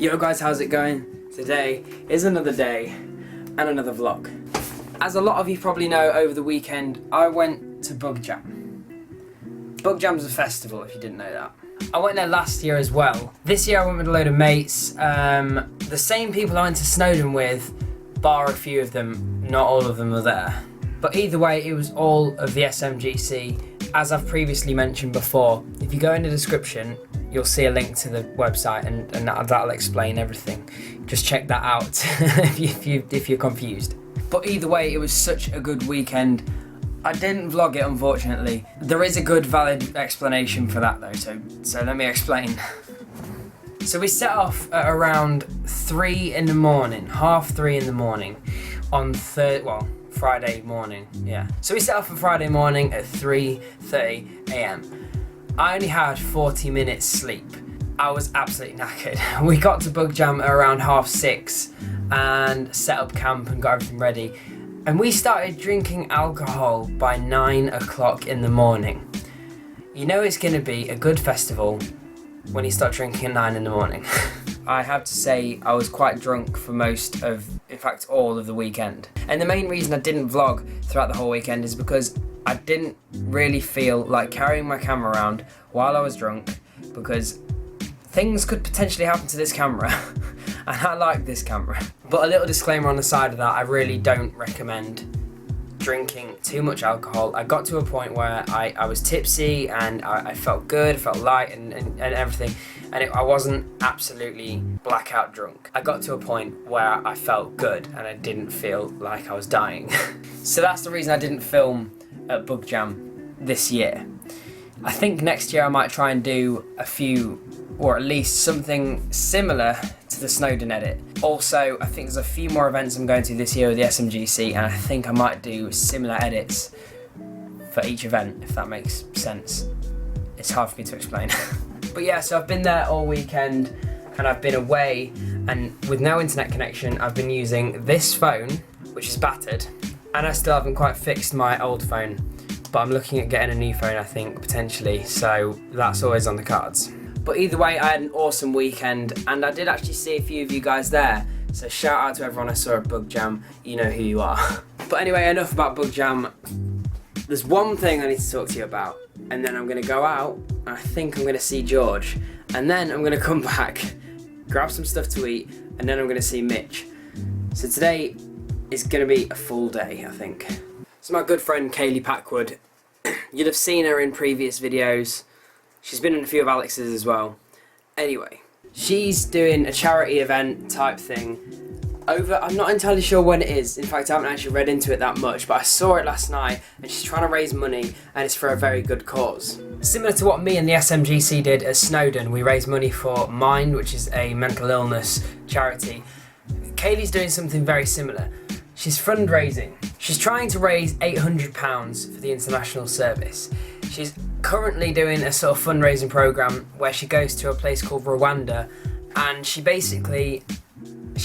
Yo guys, how's it going? Today is another day and another vlog. As a lot of you probably know, over the weekend I went to Bug Jam. Bug Jam's a festival, if you didn't know that. I went there last year as well. This year I went with a load of mates. The same people I went to Snowdon with, bar a few of them, not all of them were there. But either way, it was all of the SMGC. As I've previously mentioned before, if you go in the description, you'll see a link to the website and that'll explain everything. Just check that out if you're confused. But either way, it was such a good weekend. I didn't vlog it, unfortunately. There is a good, valid explanation for that though, so let me explain. So we set off at around 3 in the morning, half 3 in the morning, on Friday morning, yeah. So we set off on Friday morning at 3:30 a.m. I only had 40 minutes sleep. I was absolutely knackered. We got to Bug Jam at around 6:30 and set up camp and got everything ready. And we started drinking alcohol by 9 o'clock in the morning. You know it's gonna be a good festival when you start drinking at 9 in the morning. I have to say I was quite drunk for most of, in fact all of the weekend. And the main reason I didn't vlog throughout the whole weekend is because I didn't really feel like carrying my camera around while I was drunk, because things could potentially happen to this camera and I like this camera. But a little disclaimer on the side of that, I really don't recommend drinking too much alcohol. I got to a point where I was tipsy and I felt good, felt light and everything, and I wasn't absolutely blackout drunk. I got to a point where I felt good and I didn't feel like I was dying. So that's the reason I didn't film at Bug Jam this year. I think next year I might try and do a few, or at least something similar to the Snowdon edit. Also, I think there's a few more events I'm going to this year with the SMGC, and I think I might do similar edits for each event, if that makes sense. It's hard for me to explain. But yeah, so I've been there all weekend and I've been away, and with no internet connection, I've been using this phone, which is battered, and I still haven't quite fixed my old phone, but I'm looking at getting a new phone, I think, potentially, so that's always on the cards. But either way, I had an awesome weekend, and I did actually see a few of you guys there, so shout out to everyone I saw at Bug Jam, you know who you are. But anyway, enough about Bug Jam. There's one thing I need to talk to you about, and then I'm going to go out, and I think I'm going to see George, and then I'm going to come back, grab some stuff to eat, and then I'm going to see Mitch. So today is going to be a full day, I think. So my good friend Kaylee Packwood, you'd have seen her in previous videos. She's been in a few of Alex's as well. Anyway, she's doing a charity event type thing over, I'm not entirely sure when it is. In fact, I haven't actually read into it that much, but I saw it last night and she's trying to raise money, and it's for a very good cause. Similar to what me and the SMGC did at Snowdon, we raised money for Mind, which is a mental illness charity. Kaylee's doing something very similar. She's fundraising. She's trying to raise £800 for the international service. She's currently doing a sort of fundraising program where she goes to a place called Rwanda, and she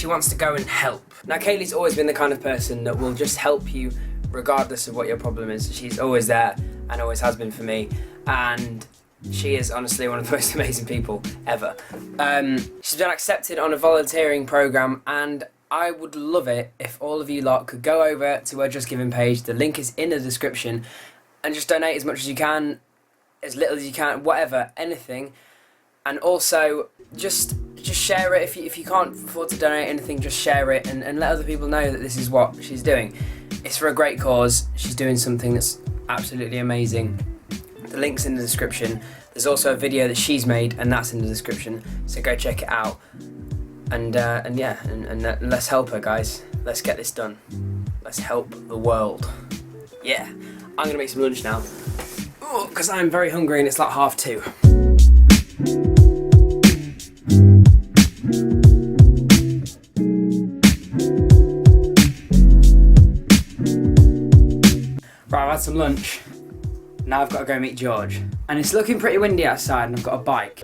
wants to go and help. Now, Kaylee's always been the kind of person that will just help you regardless of what your problem is. She's always there and always has been for me, and she is honestly one of the most amazing people ever. She's been accepted on a volunteering program, and I would love it if all of you lot could go over to her Just Giving page. The link is in the description, and just donate as much as you can, as little as you can, whatever, anything. And also just share it. If you can't afford to donate anything, just share it and let other people know that this is what she's doing. It's for a great cause. She's doing something that's absolutely amazing. The link's in the description. There's also a video that she's made, and that's in the description, so go check it out. And let's help her, guys. Let's get this done. Let's help the world. Yeah, I'm gonna make some lunch now, because I'm very hungry and it's like 2:30. Right, I've had some lunch. Now I've got to go meet George. And it's looking pretty windy outside, and I've got a bike.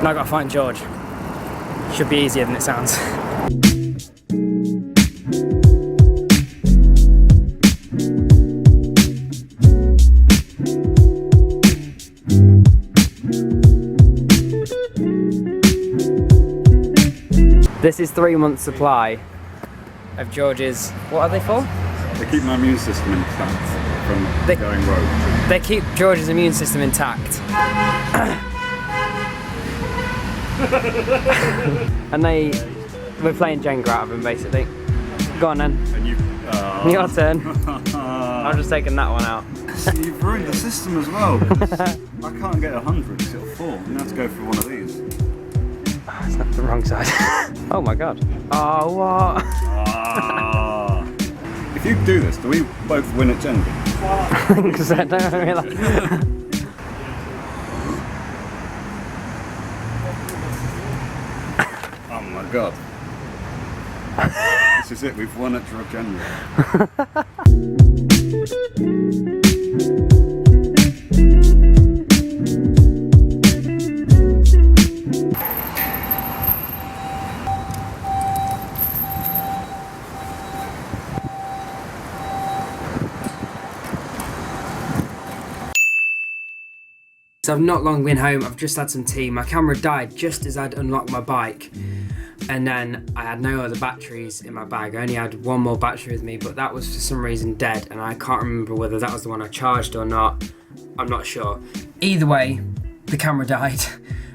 Now I've got to find George. Should be easier than it sounds. This is 3 months supply of George's. What are they for? They keep my immune system intact from going rogue. They keep George's immune system intact. And we're playing Jenga out of them basically. Go on then. And Your turn. I'm just taking that one out. See, you've ruined the system as well. I can't get 100 because it'll fall. I'm going to have to go for one of these. Oh, it's not the wrong side. Oh my god. Oh, what? If you do this, do we both win at Jenga? I think so, don't realise. Oh my god. This is it, we've won at Jenga. So I've not long been home, I've just had some tea. My camera died just as I'd unlocked my bike. And then I had no other batteries in my bag. I only had one more battery with me, but that was for some reason dead. And I can't remember whether that was the one I charged or not. I'm not sure. Either way, the camera died.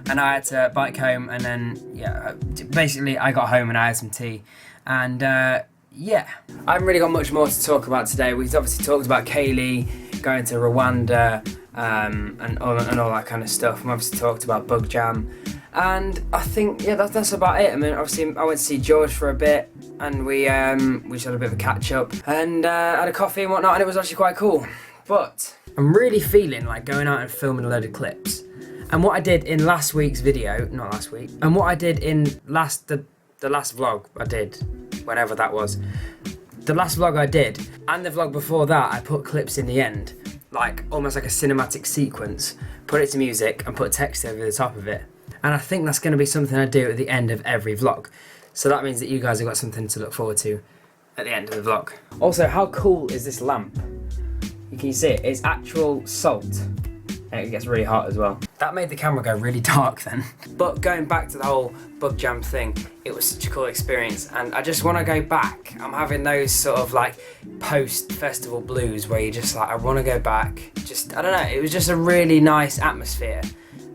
And I had to bike home and then, yeah, basically I got home and I had some tea. And yeah, I haven't really got much more to talk about today. We've obviously talked about Kaylee going to Rwanda, and all that kind of stuff. We obviously talked about Bug Jam, and I think that's about it. I mean, obviously I went to see George for a bit, and we just had a bit of a catch up and had a coffee and whatnot, and it was actually quite cool. But I'm really feeling like going out and filming a load of clips. And what I did in last week's video, not last week, and what I did in the last vlog I did, whenever that was, the last vlog I did, and the vlog before that, I put clips in the end. Like almost like a cinematic sequence, put it to music and put text over the top of it. And I think that's going to be something I do at the end of every vlog. So that means that you guys have got something to look forward to at the end of the vlog. Also, how cool is this lamp? You can see it, it's actual salt. And it gets really hot as well. That made the camera go really dark then. But going back to the whole Bug Jam thing, it was such a cool experience, and I just want to go back. I'm having those sort of like post-festival blues where you just like, I want to go back. Just, I don't know, it was just a really nice atmosphere.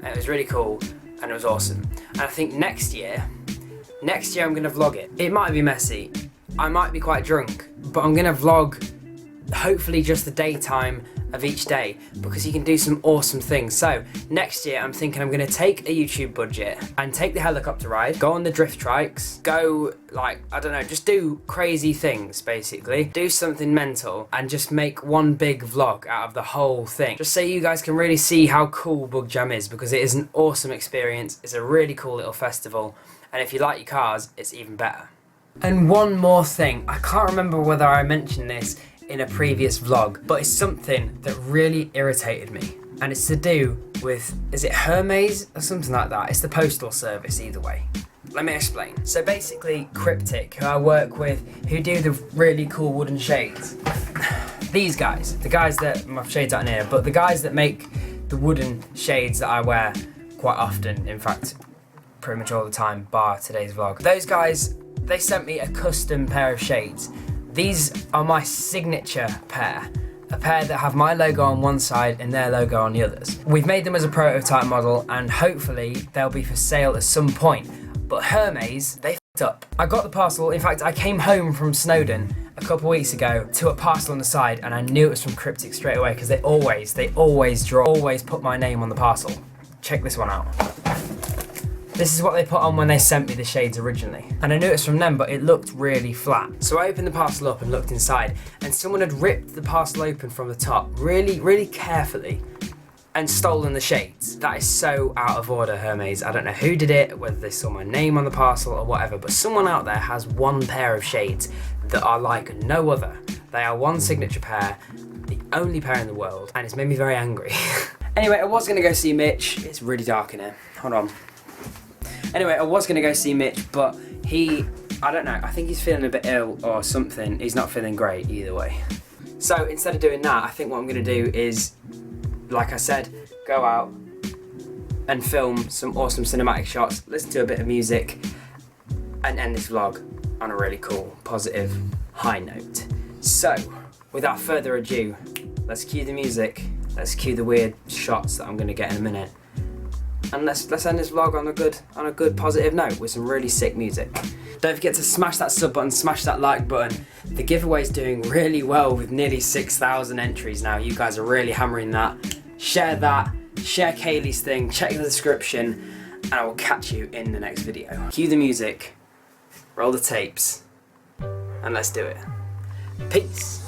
And it was really cool, and it was awesome. And I think next year I'm going to vlog it. It might be messy, I might be quite drunk, but I'm going to vlog hopefully just the daytime of each day, because you can do some awesome things. So next year I'm thinking I'm going to take a YouTube budget and take the helicopter ride, go on the drift trikes, go like, I don't know, just do crazy things basically, do something mental, and just make one big vlog out of the whole thing, just so you guys can really see how cool Bug Jam is, because it is an awesome experience. It's a really cool little festival, and if you like your cars, it's even better. And one more thing, I can't remember whether I mentioned this in a previous vlog, but it's something that really irritated me, and it's to do with, is it Hermes or something like that? It's the Postal service, either way. Let me explain. So basically, Cryptic, who I work with, who do the really cool wooden shades, these guys, the guys that, my shades aren't here, but the guys that make the wooden shades that I wear quite often, in fact, pretty much all the time, bar today's vlog. Those guys, they sent me a custom pair of shades. These are my signature pair, a pair that have my logo on one side and their logo on the others. We've made them as a prototype model, and hopefully they'll be for sale at some point. But Hermes, they f***ed up. I got the parcel, in fact I came home from Snowdon a couple weeks ago to a parcel on the side, and I knew it was from Cryptic straight away, because they always put my name on the parcel. Check this one out. This is what they put on when they sent me the shades originally. And I knew it was from them, but it looked really flat. So I opened the parcel up and looked inside, and someone had ripped the parcel open from the top really carefully and stolen the shades. That is so out of order, Hermes. I don't know who did it, whether they saw my name on the parcel or whatever, but someone out there has one pair of shades that are like no other. They are one signature pair, the only pair in the world, and it's made me very angry. Anyway, I was going to go see Mitch. It's really dark in here. Hold on. Anyway, I was going to go see Mitch, but I don't know, I think he's feeling a bit ill or something. He's not feeling great either way. So instead of doing that, I think what I'm going to do is, like I said, go out and film some awesome cinematic shots, listen to a bit of music, and end this vlog on a really cool, positive, high note. So, without further ado, let's cue the music, let's cue the weird shots that I'm going to get in a minute, and let's end this vlog on a good positive note with some really sick music. Don't forget to smash that sub button, smash that like button. The giveaway's doing really well with nearly 6,000 entries now. You guys are really hammering that. Share that, share Kaylee's thing, check the description, and I will catch you in the next video. Cue the music, roll the tapes, and let's do it. Peace.